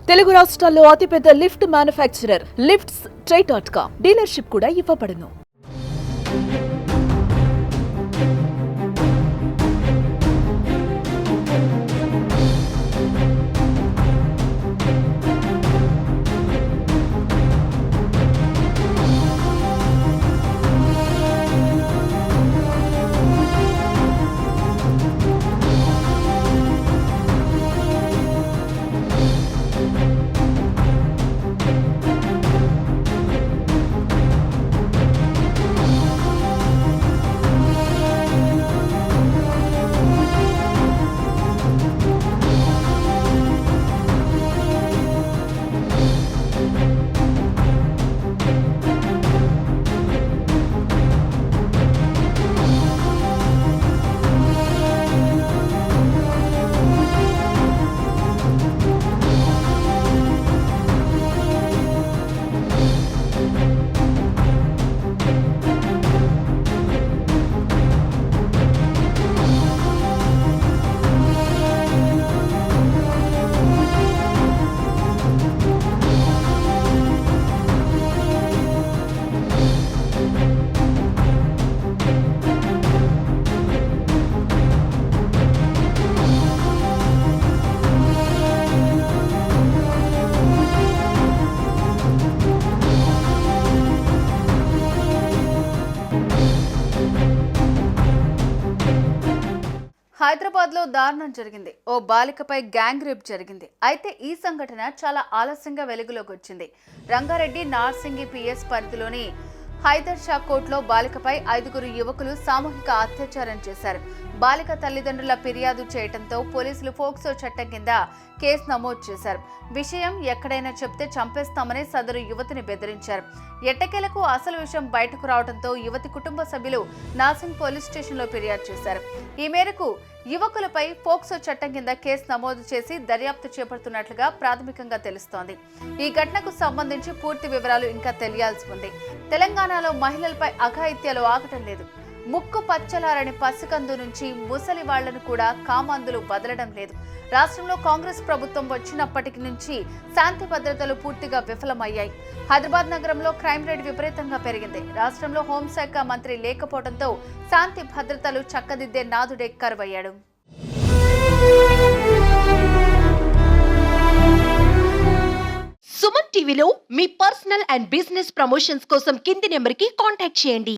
తెలుగు రాష్ట్రాల్లో అతిపెద్ద lift manufacturer lifts ట్రై.com dealership కూడా ఇవ్వబడును. హైదరాబాద్లో దారుణం జరిగింది. ఓ బాలికపై గ్యాంగ్ రేప్ జరిగింది. అయితే ఈ సంఘటన చాలా ఆలస్యంగా వెలుగులోకి వచ్చింది. రంగారెడ్డి నార్సింగి పిఎస్ పరిధిలోని హైదర్ షా కోర్టులో బాలికపై 5 యువకులు సామూహిక అత్యాచారం చేశారు. బాలిక తల్లిదండ్రుల ఫిర్యాదు చేయడంతో పోలీసులు ఫోక్సో చట్టం కింద కేసు నమోదు చేశారు. విషయం ఎక్కడైనా చెప్తే చంపేస్తామని సదరు యువతిని బెదిరించారు. ఎట్టకేలకు అసలు విషయం బయటకు రావడంతో యువతి కుటుంబ సభ్యులు నార్సింగ్ పోలీస్ స్టేషన్లో ఫిర్యాదు చేశారు. ఈ మేరకు యువకులపై ఫోక్సో చట్టం కింద కేసు నమోదు చేసి దర్యాప్తు చేపడుతున్నట్లుగా ప్రాథమికంగా తెలుస్తోంది. ఈ ఘటనకు సంబంధించి పూర్తి వివరాలు ఇంకా తెలియాల్సి ఉంది. తెలంగాణలో మహిళలపై అఘాయిత్యాలు ఆగటం లేదు. ముక్కు పచ్చలారని పసికందు నుంచి ముసలి వాళ్లను కూడా కామాంధులు వదలడం లేదు. రాష్ట్రంలో కాంగ్రెస్ ప్రభుత్వం వచ్చినప్పటి నుంచి శాంతి భద్రతలు పూర్తిగా విఫలమయ్యాయి. హైదరాబాద్ నగరంలో క్రైమ్ రేట్ విపరీతంగా పెరిగింది. రాష్ట్రంలో హోంశాఖ మంత్రి లేకపోవడంతో శాంతి భద్రతలు చక్కదిద్దే నాదుడే కరువయ్యాడు. సుమన్ టీవీలో మీ పర్సనల్ అండ్ బిజినెస్ ప్రమోషన్స్ కోసం కింది నెంబర్కి కాంటాక్ట్ చేయండి.